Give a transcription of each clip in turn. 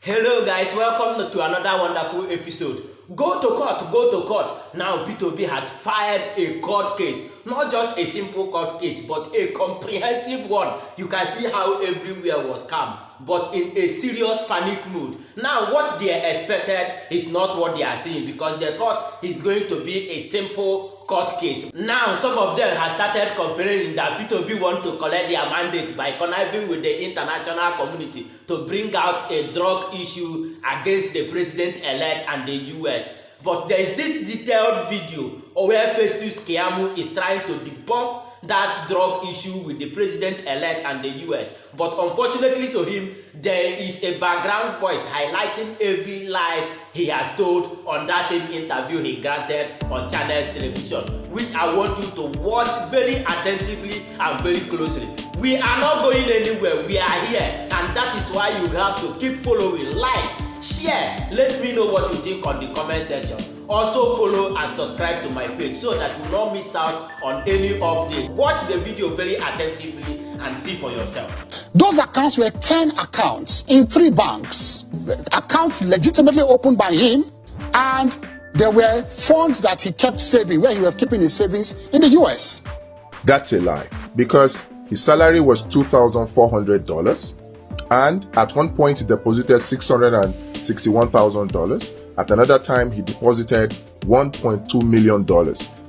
Hello guys, welcome to another wonderful episode. Go to court, go to court. Now P2B has filed a court case. Not just a simple court case, but a comprehensive one. You can see how everywhere was calm, but in a serious panic mood. Now what they expected is not what they are seeing, because they thought it's going to be a simple court case. Now some of them have started complaining that P2B want to collect their mandate by conniving with the international community to bring out a drug issue against the president-elect and the US. But there is this detailed video where Festus keyamu is trying to debunk that drug issue with the president-elect and the US. But unfortunately to him, there is a background voice highlighting every lie he has told on that same interview he granted on Channels Television, which I want you to watch very attentively and very closely. We are not going anywhere, we are here, and that is why you have to keep following, like, share, let me know what you think on the comment section. Also follow and subscribe to my page so that you will not miss out on any update. Watch the video very attentively and see for yourself. Those accounts were 10 accounts in 3 banks. Accounts legitimately opened by him, and there were funds that he kept saving, where he was keeping his savings in the US. That's a lie, because his salary was $2,400, and at one point he deposited $661,000. At another time he deposited $1.2 million.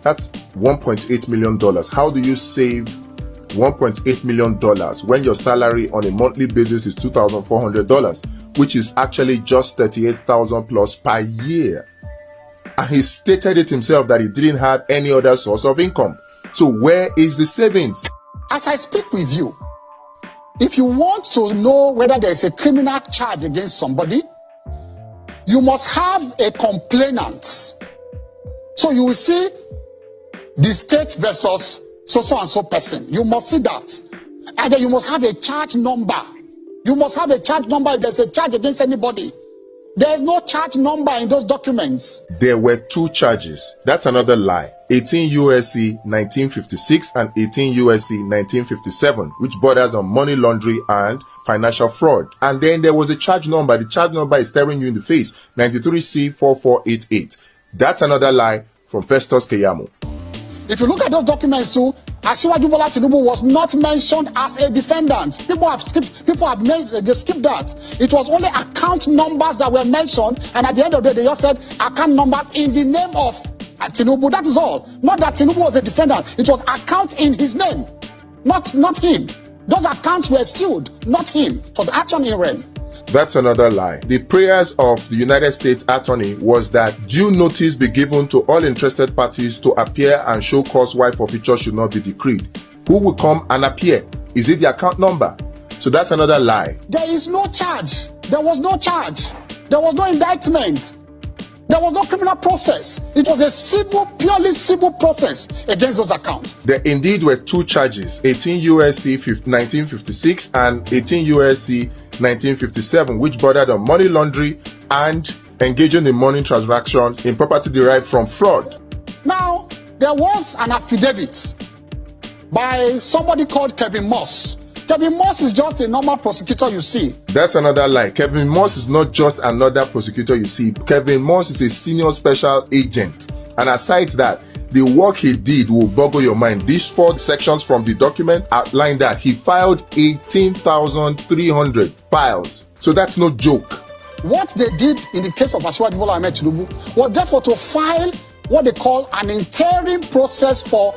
That's $1.8 million. How do you save $1.8 million when your salary on a monthly basis is $2,400, which is actually just $38,000 plus per year? And he stated it himself that he didn't have any other source of income. So where is the savings? As I speak with you, if you want to know whether there is a criminal charge against somebody, you must have a complainant. So you will see the state versus so and so person. You must see that. And then you must have a charge number. You must have a charge number if there's a charge against anybody. There is no charge number in those documents. There were 2 charges. That's another lie. 18 U.S.C. 1956 and 18 U.S.C. 1957, which borders on money laundering and financial fraud. And then there was a charge number. The charge number is staring you in the face. 93C4488. That's another lie from Festus keyamu. If you look at those documents too, Asiwaju Bola Tinubu was not mentioned as a defendant. They skipped that. It was only account numbers that were mentioned, and at the end of the day, they just said account numbers in the name of Tinubu. That is all. Not that Tinubu was a defendant. It was account in his name, not him. Those accounts were sued, not him. It was action in rem. That's another lie. The prayers of the United States Attorney was that due notice be given to all interested parties to appear and show cause why forfeiture should not be decreed. Who will come and appear? Is it the account number? So that's another lie. There is no charge. There was no charge. There was no indictment. There was no criminal process. It was a purely civil process against those accounts. There indeed were 2 charges, 18 U.S.C. 1956 and 18 U.S.C. 1957, which bordered on money laundering and engaging in money transactions in property derived from fraud. Now, there was an affidavit by somebody called Kevin Moss. Kevin Moss is just a normal prosecutor you see. That's another lie. Kevin Moss is not just another prosecutor you see. Kevin Moss is a senior special agent. And aside that, the work he did will boggle your mind. These 4 sections from the document outline that he filed 18,300 files. So that's no joke. What they did in the case of Asiwaju Bola Tinubu was therefore to file what they call an interim process for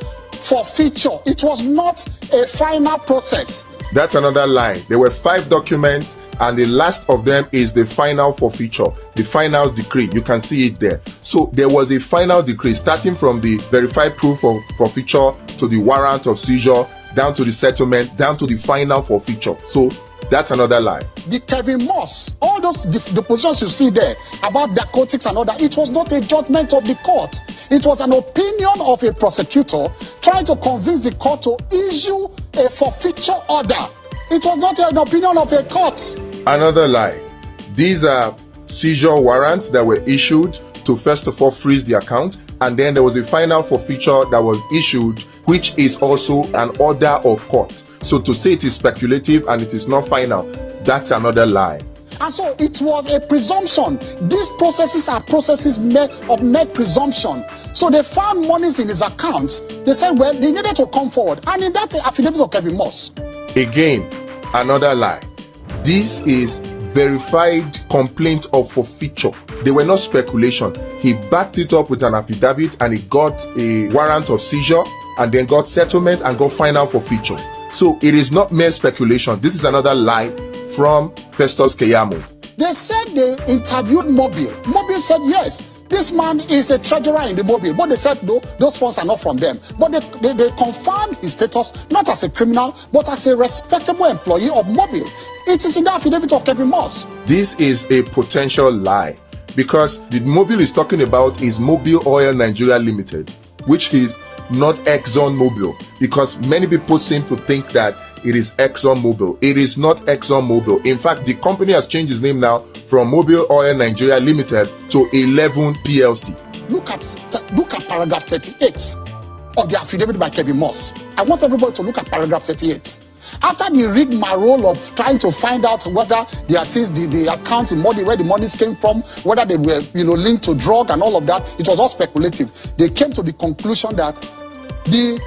forfeiture. It was not a final process. That's another lie. There were 5 documents, and the last of them is the final forfeiture, the final decree. You can see it there. So there was a final decree starting from the verified proof of forfeiture to the warrant of seizure, down to the settlement, down to the final forfeiture. So that's another lie. The Kevin Moss, all those depositions you see there about narcotics and all that, it was not a judgment of the court. It was an opinion of a prosecutor trying to convince the court to issue a forfeiture order. It was not an opinion of a court. Another lie. These are seizure warrants that were issued to first of all freeze the account, and then there was a final forfeiture that was issued, which is also an order of court. So to say it is speculative and it is not final, that's another lie. And so it was a presumption. These processes are processes of mere presumption. So they found monies in his account. They said, well, they needed to come forward. And in that affidavit of Kevin Moss. Again, another lie. This is verified complaint of forfeiture. They were not speculation. He backed it up with an affidavit and he got a warrant of seizure and then got settlement and got final forfeiture. So it is not mere speculation. This is another lie from Festus keyamu. They said they interviewed Mobile. Mobile said, yes, this man is a treasurer in the Mobile. But they said, no, those funds are not from them. But they confirmed his status, not as a criminal, but as a respectable employee of Mobile. It is in the affidavit of Kevin Moss. This is a potential lie because the Mobile is talking about is Mobile Oil Nigeria Limited, which is not Exxon Mobil, because many people seem to think that it is Exxon Mobil. It is not Exxon Mobil. In fact, the company has changed its name now from Mobile Oil Nigeria Limited to 11 PLC. Look at paragraph 38 of the affidavit by Kevin Moss. I want everybody to look at paragraph 38. After the rigmarole of trying to find out whether the account in money, where the monies came from, whether they were linked to drug and all of that, it was all speculative. They came to the conclusion that the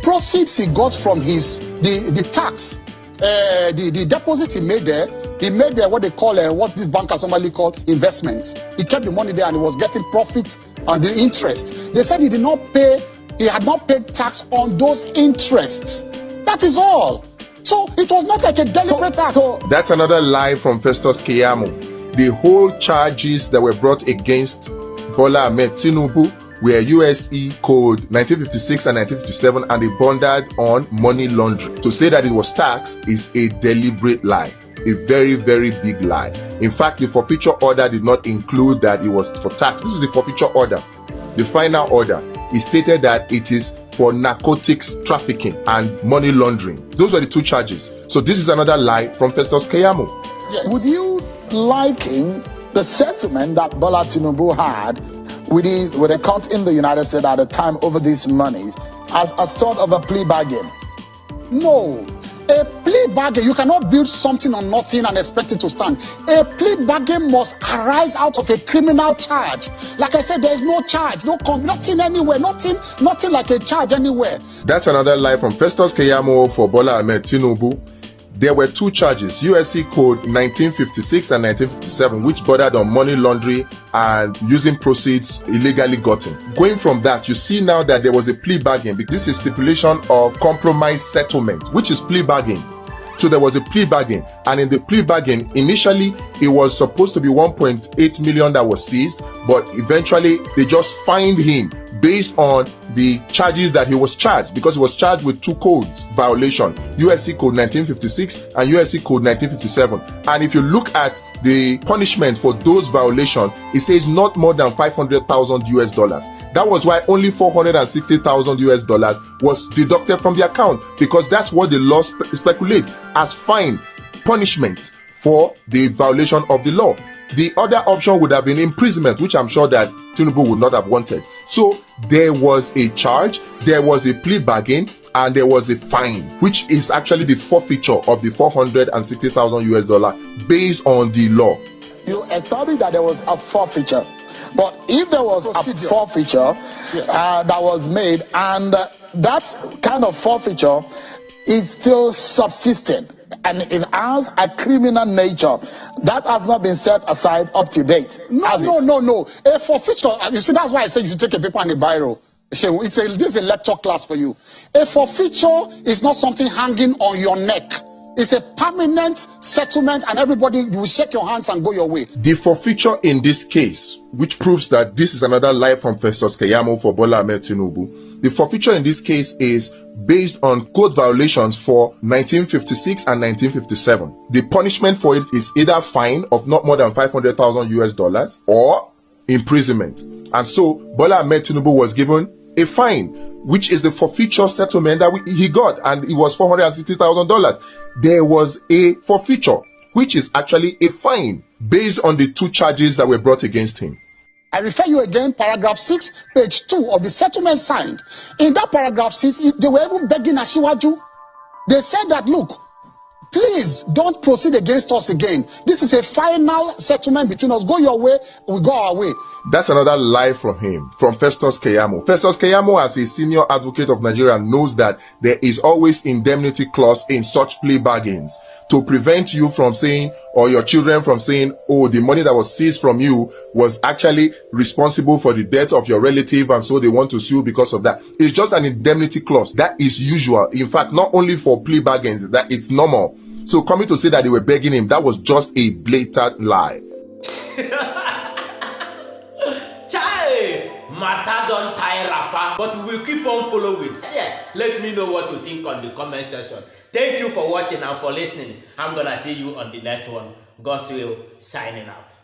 proceeds he got from the tax, the deposit he made there what they call what these bankers normally call investments. He kept the money there and he was getting profit on the interest. They said he had not paid tax on those interests. That is all. So it was not like a deliberate act. That's another lie from Festus keyamu. The whole charges that were brought against Bola Ahmed Tinubu were USE code 1956 and 1957, and they bonded on money laundering. To say that it was tax is a deliberate lie, a very, very big lie. In fact, the forfeiture order did not include that it was for tax. This is the forfeiture order. The final order is stated that it is for narcotics trafficking and money laundering. Those were the two charges. So this is another lie from Festus keyamu. Yes. Would you liken the settlement that Bola Tinubu had with a court in the United States at the time over these monies as a sort of a plea bargain? No. A plea bargain, you cannot build something on nothing and expect it to stand. A plea bargain must arise out of a criminal charge. Like I said, there is no charge, nothing anywhere, nothing like a charge anywhere. That's another lie from Festus keyamu for Bola Ahmed Tinubu. There were two charges, USC code 1956 and 1957, which bordered on money laundering and using proceeds illegally gotten. Going from that, you see now that there was a plea bargain. This is stipulation of compromise settlement, which is plea bargain. So there was a plea bargain, and in the plea bargain, initially it was supposed to be 1.8 million that was seized, but eventually they just fined him based on the charges that he was charged, because he was charged with two codes violation, USC code 1956 and USC code 1957. And if you look at the punishment for those violations, it says not more than $500,000. That was why only $460,000 was deducted from the account, because that's what the law speculates as fine punishment for the violation of the law. The other option would have been imprisonment, which I'm sure that Tinubu would not have wanted. So there was a charge, there was a plea bargain, and there was a fine, which is actually the forfeiture of the $460,000 based on the law. You established that there was a forfeiture. But if there was a forfeiture that was made, and that kind of forfeiture is still subsisting, and it has a criminal nature, that has not been set aside up to date. No. A forfeiture, you see, that's why I said you should take a paper and a biro. This is a lecture class for you. A forfeiture is not something hanging on your neck. It's a permanent settlement, and everybody, you will shake your hands and go your way. The forfeiture in this case, which proves that this is another lie from Festus keyamu for Bola Ahmed Tinubu, the forfeiture in this case is based on code violations for 1956 and 1957. The punishment for it is either fine of not more than $500,000 or imprisonment. And so Bola Ahmed Tinubu was given a fine, which is the forfeiture settlement that he got, and it was $460,000. There was a forfeiture, which is actually a fine based on the two charges that were brought against him. I refer you again, paragraph 6, page 2 of the settlement signed. In that paragraph 6, they were even begging Asiwaju. They said that, look, Please don't proceed against us again. This is a final settlement between us. Go your way, we go our way. That's another lie from him, from Festus Keyamu. Festus Keyamu, as a senior advocate of Nigeria, knows that there is always indemnity clause in such plea bargains to prevent you from saying, or your children from saying, oh, the money that was seized from you was actually responsible for the death of your relative, and so they want to sue because of that. It's just an indemnity clause. That is usual. In fact, not only for plea bargains, that it's normal. So coming to say that they were begging him, that was just a blatant lie. Chai! Matter don't tie rapper, but we will keep on following. Yeah, let me know what you think on the comment section. Thank you for watching and for listening. I'm gonna see you on the next one. God's will, signing out.